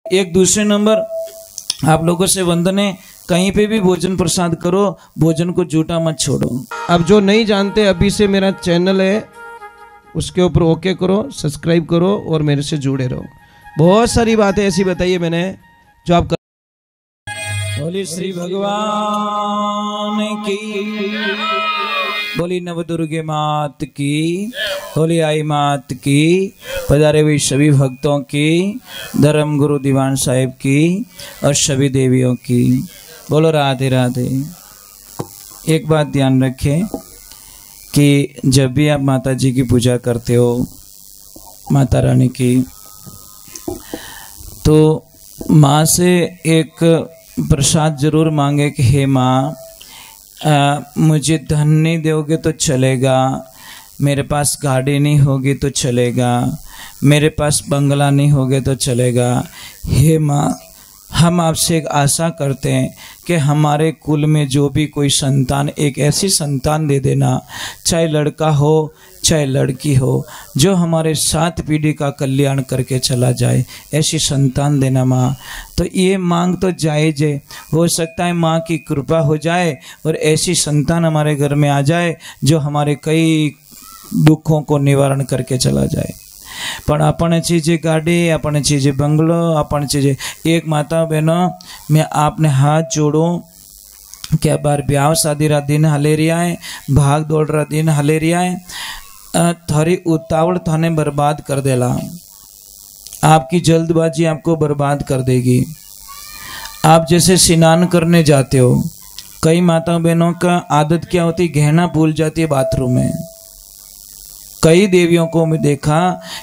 एक दूसरे नंबर आप लोगों से वंदन है, कहीं पे भी भोजन प्रसाद करो, भोजन को झूठा मत छोड़ो। अब जो नहीं जानते अभी से मेरा चैनल है उसके ऊपर ओके करो, सब्सक्राइब करो और मेरे से जुड़े रहो। बहुत सारी बातें ऐसी बताई है मैंने जो आप बोली श्री भगवान की, बोली नवदुर्गे मात की, बोली आई मात की, पधारे हुए सभी भक्तों की, धर्म गुरु दीवान साहिब की और सभी देवियों की। बोलो राधे राधे। एक बात ध्यान रखें कि जब भी आप माता जी की पूजा करते हो, माता रानी की, तो माँ से एक प्रसाद जरूर मांगे कि हे माँ, मुझे धन नहीं दोगे तो चलेगा, मेरे पास गाड़ी नहीं होगी तो चलेगा, मेरे पास बंगला नहीं होगे तो चलेगा। हे माँ, हम आपसे एक आशा करते हैं कि हमारे कुल में जो भी कोई संतान, एक ऐसी संतान दे देना, चाहे लड़का हो चाहे लड़की हो, जो हमारे 7 पीढ़ी का कल्याण करके चला जाए, ऐसी संतान देना माँ। तो ये मांग तो जायज़ है, हो सकता है माँ की कृपा हो जाए और ऐसी संतान हमारे घर में आ जाए जो हमारे कई दुखों को निवारण करके चला जाए। पर अपन चीज़ें गाड़ी, अपन चीज़ें बंगलो, अपन चीज़ें, एक माता बहनों मैं आपने हाथ जोड़ूं क्या बार ब्याह शादी रा दिन हले रिया है, भाग दौड़ रा दिन हले रिया है, थारी उतावल थाने बर्बाद कर देला, आपकी जल्दबाजी आपको बर्बाद कर देगी। आप जैसे स्नान करने जाते हो, कई माता बहनों का आदत क्या होती, गहना भूल जाती है बाथरूम में। कई देवियों को मैं देखा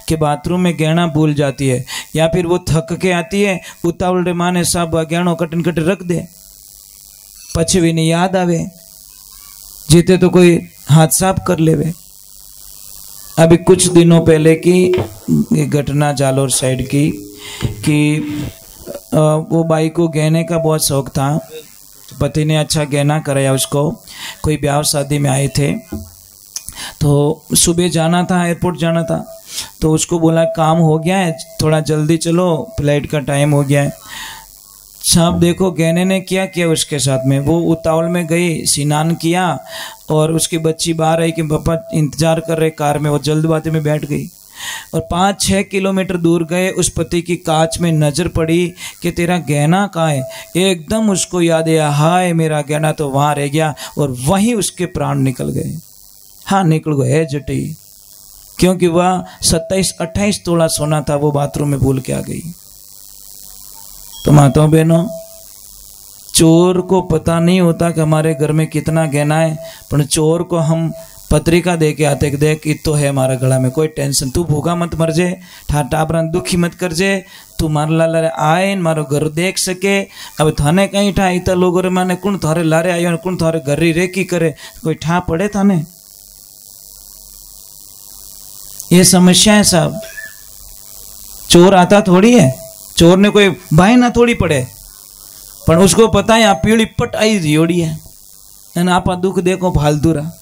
कि बाथरूम में गहना भूल जाती है, या फिर वो थक के आती है, उतावल माने सब गहनों कटन कट रख दे, पछे भी नहीं याद आवे, जीते तो कोई हाथ साफ कर लेवे। अभी कुछ दिनों पहले की घटना जालोर साइड की कि वो बाई को गहने का बहुत शौक था, पति ने अच्छा गहना कराया उसको, कोई ब्याह शादी में आए थे, तो सुबह जाना था, एयरपोर्ट जाना था, तो उसको बोला काम हो गया है, थोड़ा जल्दी चलो, फ्लाइट का टाइम हो गया है। साहब देखो गहने ने क्या किया उसके साथ में, वो उतावल में गई, स्नान किया और उसकी बच्ची बाहर आई कि पापा इंतजार कर रहे कार में, वो जल्दबाजी में बैठ गई और 5-6 किलोमीटर दूर गए, उस पति की कांच में नजर पड़ी कि तेरा गहना कहाँ है। एकदम उसको याद आया, हाय मेरा गहना तो वहाँ रह गया, और वहीं उसके प्राण निकल गए। हाँ निकल गए जटी, क्योंकि वह 27-28 तोला सोना था, वो बाथरूम में भूल के आ गई। तो माताओं बहनों, चोर को पता नहीं होता कि हमारे घर में कितना गहना है, पर चोर को हम पत्रिका दे के आते कि देख इतो है हमारा गला में, कोई टेंशन, तू भूखा मत मर जे, टाबरा दुखी मत कर जे, तू मारे लारे आए मारो घर देख सके। अब थाने कहीं ठा इतना लोगों माने कौन थारे लारे आयो, कौन थारे घर रेकी करे, कोई ठा पड़े थाने। ये समस्या है साहब। चोर आता थोड़ी है, चोर ने कोई भाई ना थोड़ी पड़े, पर उसको पता है आप पीढ़ी पट आई रियोड़ी है, आप दुख देखो फालतू रहा,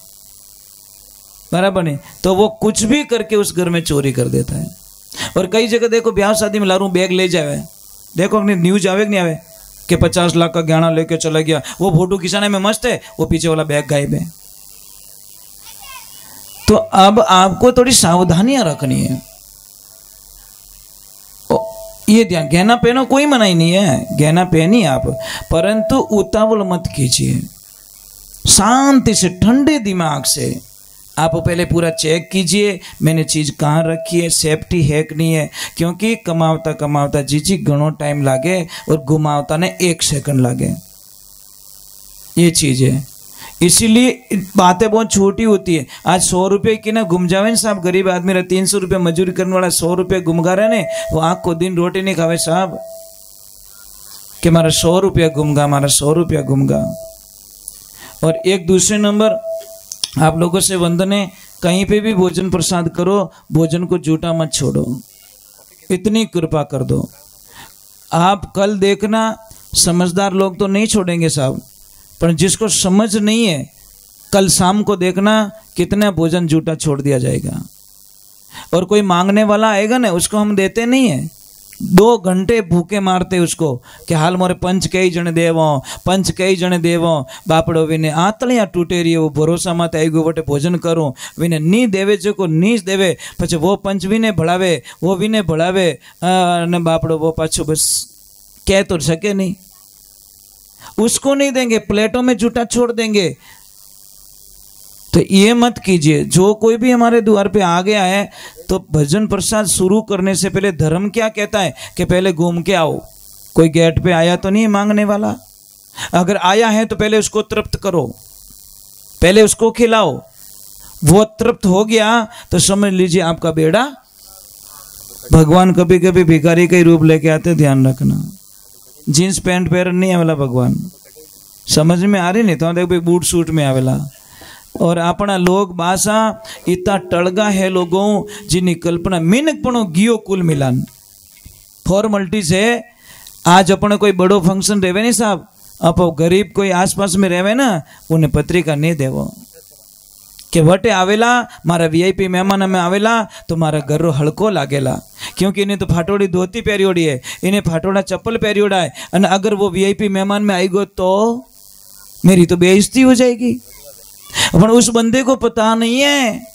बराबर नहीं, तो वो कुछ भी करके उस घर में चोरी कर देता है। और कई जगह देखो ब्याह शादी में लारू बैग ले जावे, देखो अपनी न्यूज आवे कि नहीं आवे कि 50 लाख का गहना लेके चला गया, वो फोटो खिंचाने में मस्त है, वो पीछे वाला बैग गायब है। तो अब आपको थोड़ी सावधानियां रखनी है। ये ध्यान, गहना पहनो कोई मनाही नहीं है, गहना पहनिए आप, परंतु उतावल मत कीजिए, शांति से ठंडे दिमाग से आप पहले पूरा चेक कीजिए मैंने चीज़ कहाँ रखी है, सेफ्टी है कि नहीं है, क्योंकि कमावता कमावता जी घणो टाइम लागे और घुमावता ने 1 सेकंड लागे, ये चीज़ है। इसीलिए बातें बहुत छोटी होती है। आज 100 रुपये की ना घूम जावे साहब, गरीब आदमी रहे 300 रुपये मजूरी करने वाला 100 रुपये घूम गा रहे ने, वो आँख को दिन रोटी नहीं खावे साहब कि हमारा 100 रुपया घूमगा, हमारा 100 रुपया घूमगा। और एक दूसरे नंबर आप लोगों से वंदन है, कहीं पे भी भोजन प्रसाद करो, भोजन को झूठा मत छोड़ो, इतनी कृपा कर दो। आप कल देखना, समझदार लोग तो नहीं छोड़ेंगे साहब, पर जिसको समझ नहीं है कल शाम को देखना कितना भोजन झूठा छोड़ दिया जाएगा। और कोई मांगने वाला आएगा ना, उसको हम देते नहीं है, 2 घंटे भूखे मारते उसको कि हाल मोरे पंच कई जने देवो बापड़ो विने आतलियां टूटे रही, वो भरोसा मत आई गो बटे भोजन करूं विने नी देवे जो को नी देवे, पछे वो पंच विने भड़ावे वो विने भड़ावे ने बापड़ो वो पाछो बस कह तो सके नहीं, उसको नहीं देंगे, प्लेटों में जूठा छोड़ देंगे। तो ये मत कीजिए। जो कोई भी हमारे द्वार पे आ गया है तो भजन प्रसाद शुरू करने से पहले धर्म क्या कहता है कि पहले घूम के आओ। कोई गेट पे आया तो नहीं मांगने वाला, अगर आया है तो पहले उसको तृप्त करो, पहले उसको खिलाओ। वो तृप्त हो गया तो समझ लीजिए आपका बेड़ा। भगवान कभी कभी भिखारी का ही रूप लेके आते, ध्यान रखना। जीन्स पैंट पहन नहीं आवेला भगवान, समझ में आ रही नहीं तो देखो बूट सूट में आवेला। और अपना लोग भाषा इतना टड़गा है लोगों जिन्हें कल्पना मिनक पणो गियो कुल मिलान फॉर्मलिटी से। आज अपने कोई बड़ो फंक्शन रेवे नहीं साहब, आप गरीब कोई आसपास में रेवे ना उन्हें पत्रिका नहीं देवो कि वटे आवेला मारा वीआईपी मेहमान में आवेला तो मारा घर हड़को लागेला, क्योंकि इन्हें तो फाटोड़ी धोती पहरियोड़ी है, इन्हें फाटोड़ा चप्पल पहरियोड़ा है। और अगर वो वीआईपी मेहमान में आई गो तो मेरी तो बेइज्जती हो जाएगी। पर उस बंदे को पता नहीं है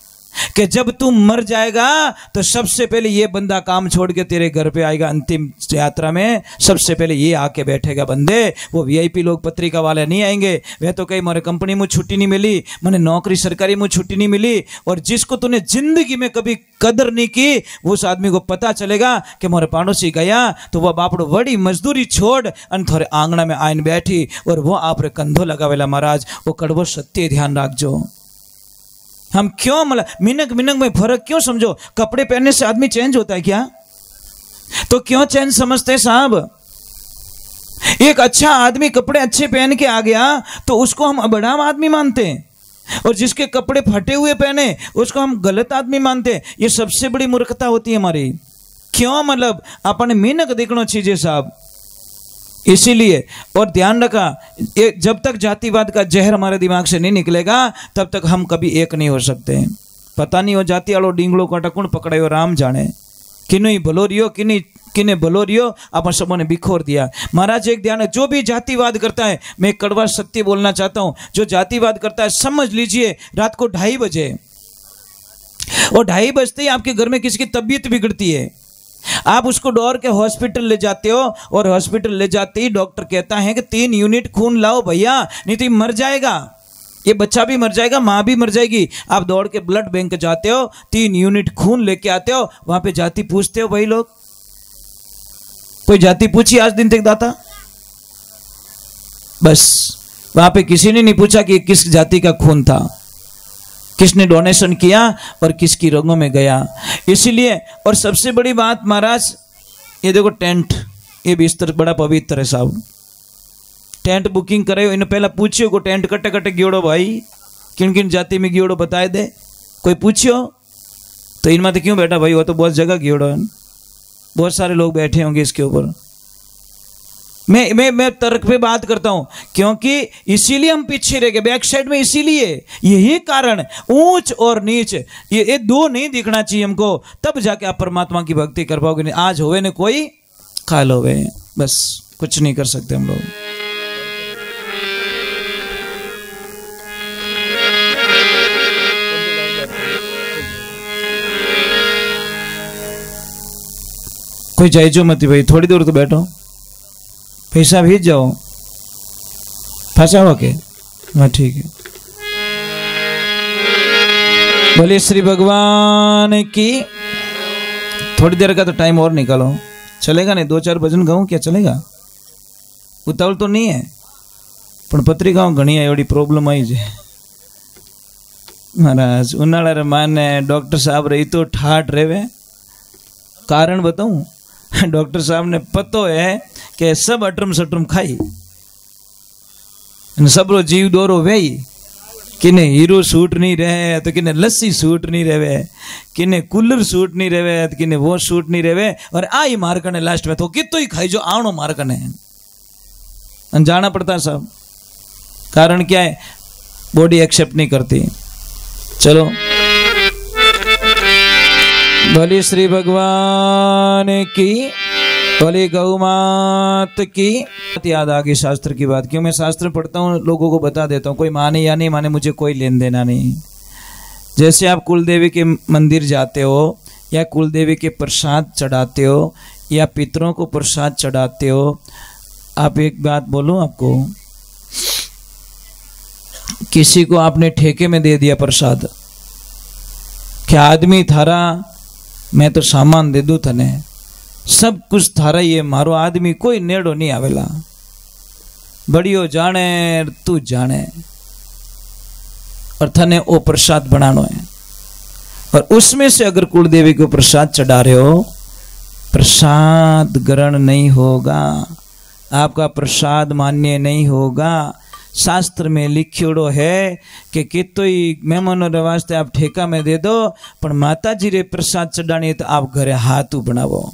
कि जब तू मर जाएगा तो सबसे पहले ये बंदा काम छोड़ के तेरे घर पे आएगा। अंतिम यात्रा में सबसे पहले ये आके बैठेगा बंदे। वो वीआईपी लोग पत्रिका वाले नहीं आएंगे। वह तो कहीं मेरे कंपनी में छुट्टी नहीं मिली, मैंने नौकरी सरकारी में छुट्टी नहीं मिली, और जिसको तूने जिंदगी में कभी कदर नहीं की उस आदमी को पता चलेगा कि मोरे पड़ोसी गया तो वह बापड़ो बड़ी मजदूरी छोड़ अन थोड़े आंगना में आइन बैठी और वो आप रे कंधो लगावेला। महाराज वो कड़वो सत्य ध्यान रखजो। हम क्यों मतलब मिनक मिनक में फर्क क्यों समझो? कपड़े पहनने से आदमी चेंज होता है क्या? तो क्यों चेंज समझते हैं साहब? एक अच्छा आदमी कपड़े अच्छे पहन के आ गया तो उसको हम बड़ा आदमी मानते हैं, और जिसके कपड़े फटे हुए पहने उसको हम गलत आदमी मानते हैं। ये सबसे बड़ी मूर्खता होती है हमारी। क्यों मतलब अपने मिनक देखना चाहिए साहब। इसीलिए और ध्यान रखा, जब तक जातिवाद का जहर हमारे दिमाग से नहीं निकलेगा तब तक हम कभी एक नहीं हो सकते। पता नहीं हो जाति वालों डिंगलो काटा कौन पकड़े हो, राम जाने। किन्हीं भलो रियो किने भलो रियो अपन सबों ने बिखोर दिया। महाराज एक ध्यान है, जो भी जातिवाद करता है, मैं कड़वा सत्य बोलना चाहता हूं, जो जातिवाद करता है समझ लीजिए रात को 2:30 बजे और 2:30 बजते ही आपके घर में किसी की तबीयत बिगड़ती है, आप उसको दौड़ के हॉस्पिटल ले जाते हो और हॉस्पिटल ले जाते ही डॉक्टर कहता है कि 3 यूनिट खून लाओ भैया, नहीं तो ये मर जाएगा, ये बच्चा भी मर जाएगा, माँ भी मर जाएगी। आप दौड़ के ब्लड बैंक जाते हो, 3 यूनिट खून लेके आते हो, वहां पे जाति पूछते हो। भाई लोग कोई जाति पूछी आज दिन तक दाता? बस वहां पे किसी ने नहीं पूछा कि किस जाति का खून था, किसने डोनेशन किया और किसकी रंगों में गया। इसलिए और सबसे बड़ी बात महाराज, ये देखो टेंट, ये बिस्तर बड़ा पवित्र है साहब। टेंट बुकिंग करे इन्हें पहला पूछियो को टेंट कटे कटे गियोड़ो भाई, किन किन जाति में गियोड़ो बताए दे, कोई पूछियो तो इनमें तो क्यों बैठा भाई, वो तो बहुत जगह गियोड़ो है, बहुत सारे लोग बैठे होंगे इसके ऊपर। मैं तर्क पे बात करता हूं, क्योंकि इसीलिए हम पीछे रह गए बैक साइड में। इसीलिए यही कारण ऊंच और नीच ये 2 नहीं दिखना चाहिए हमको, तब जाके आप परमात्मा की भक्ति कर पाओगे। नहीं आज होवे ने कोई काल होवे, बस कुछ नहीं कर सकते हम लोग। कोई जाए जो मत भाई, थोड़ी देर तो बैठो, पैसा भेज जाओ, फंसा हुआ के हाँ ठीक है। बोले श्री भगवान की। थोड़ी देर का तो टाइम और निकालो, चलेगा नहीं? 2-4 भजन गाऊं क्या चलेगा? उतावल तो नहीं है, पण पत्रिकाओं घणी एवडी प्रॉब्लम आई है महाराज। उनाळा रे माने डॉक्टर साहब रही तो ठाठ रेवे, कारण बताऊं? डॉक्टर साहब ने पतो है कि सब अटरम सटरम खाई, सबरो जीव दोरो वेई, किने हीरो सूट नहीं रहे तो किने लस्सी सूट नहीं रहे, किने कूलर सूट नहीं रहे तो किने वो सूट नहीं रहे, और आई मारकने लास्ट में तो कितो ही खाई जो आवणो मारकने जाना पड़ता सब। कारण क्या है? बॉडी एक्सेप्ट नहीं करती। चलो भली श्री भगवान की। बोले गौ मात की। याद आ गई शास्त्र की बात। क्यों मैं शास्त्र पढ़ता हूँ, लोगों को बता देता हूँ, कोई माने या नहीं माने मुझे कोई लेन देना नहीं। जैसे आप कुलदेवी के मंदिर जाते हो या कुलदेवी के प्रसाद चढ़ाते हो या पितरों को प्रसाद चढ़ाते हो, आप एक बात बोलूं आपको, किसी को आपने ठेके में दे दिया प्रसाद, क्या आदमी थारा मैं तो सामान दे दूं तने, सब कुछ थारा ये मारो, आदमी कोई नेड़ो नहीं आवेला, बड़ियो जाने तू जाने, और थने वो प्रसाद बनानो है। और उसमें से अगर कुलदेवी को प्रसाद चढ़ा रहे हो, प्रसाद ग्रहण नहीं होगा, आपका प्रसाद मान्य नहीं होगा। शास्त्र में लिखियोड़ो है कि कितोई मेहमानों रे वास्ते आप ठेका में दे दो, पर माता जी रे प्रसाद चढ़ानी है तो आप घरे हाथ बनावो,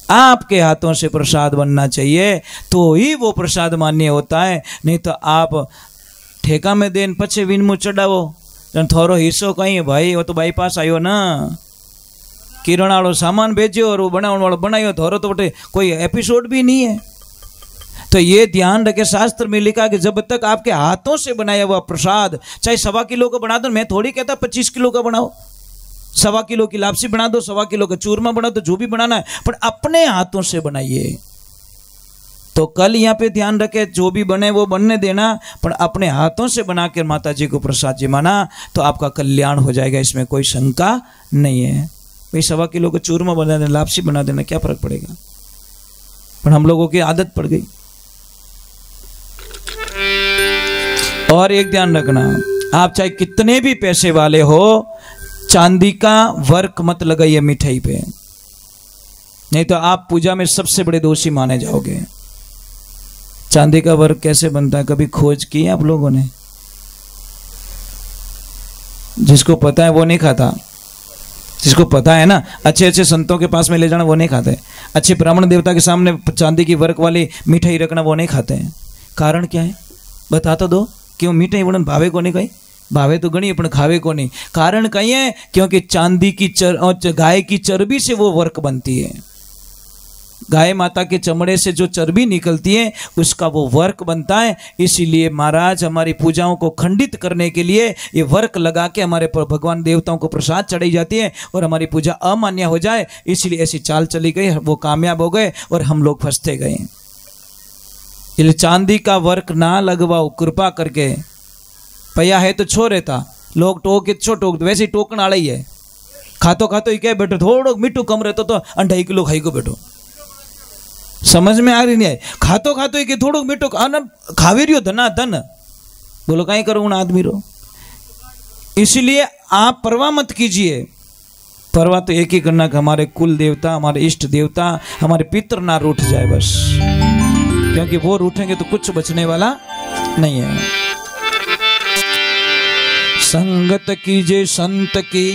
आपके हाथों से प्रसाद बनना चाहिए तो ही वो प्रसाद मान्य होता है। नहीं तो आप ठेका में देन पछे विनमु चढ़ावो, थोड़ो हिस्सो कहीं है भाई, वो तो बाईपास आयो ना, किरण वालों सामान भेजो और वो बनाने वालों बनायो, थोड़ो तो बटे कोई एपिसोड भी नहीं है। तो ये ध्यान रखे, शास्त्र में लिखा कि जब तक आपके हाथों से बनाया हुआ प्रसाद, चाहे 1.25 किलो का बना दो, मैं थोड़ी कहता 25 किलो का बनाओ, 1.25 किलो की लापसी बना दो, 1.25 किलो का चूरमा बना दो, जो भी बनाना है, पर अपने हाथों से बनाइए। तो कल यहाँ पे ध्यान रखे, जो भी बने वो बनने देना, पर अपने हाथों से बनाकर माता जी को प्रसाद जिमाना, तो आपका कल्याण हो जाएगा, इसमें कोई शंका नहीं है। भाई 1.25 किलो का चूरमा बना देना, लापसी बना देना, क्या फर्क पड़ेगा, पर हम लोगों की आदत पड़ गई। और एक ध्यान रखना, आप चाहे कितने भी पैसे वाले हो, चांदी का वर्क मत लगाइए मिठाई पे, नहीं तो आप पूजा में सबसे बड़े दोषी माने जाओगे। चांदी का वर्क कैसे बनता है, कभी खोज की आप लोगों ने? जिसको पता है वो नहीं खाता, जिसको पता है ना, अच्छे अच्छे संतों के पास में ले जाना वो नहीं खाते, अच्छे ब्राह्मण देवता के सामने चांदी की वर्क वाली मिठाई रखना वो नहीं खाते हैं। कारण क्या है बता तो दो, क्यों मिठाई वड़न भावे को नहीं, कहीं भावे तो गणी पण खावे को नहीं। कारण कहीं है, क्योंकि चांदी की गाय की चर्बी से वो वर्क बनती है, गाय माता के चमड़े से जो चर्बी निकलती है उसका वो वर्क बनता है। इसीलिए महाराज हमारी पूजाओं को खंडित करने के लिए ये वर्क लगा के हमारे भगवान देवताओं को प्रसाद चढ़ाई जाती है और हमारी पूजा अमान्य हो जाए, इसलिए ऐसी चाल चली गई, वो कामयाब हो गए और हम लोग फंसते गए। इसलिए चांदी का वर्क ना लगवाओ कृपा करके। पया है तो छो रहता, लोग टोक टोक वैसे ही टोकन आड़ा ही है, खातो खातो ही कह बैठो थोड़ो मीठू कम रहता तो 2.5 किलो खाई को बैठो, समझ में आ रही नहीं है, खातो खातो ही के थोड़ो मीठो खावे रियो धना धन, बोलो कहीं करो उन आदमी रो। इसलिए आप परवाह मत कीजिए, परवाह तो एक ही करना कि हमारे कुल देवता, हमारे इष्ट देवता, हमारे पितर ना रूठ जाए बस, क्योंकि वो रूठेंगे तो कुछ बचने वाला नहीं है। संगत कीजिए संत की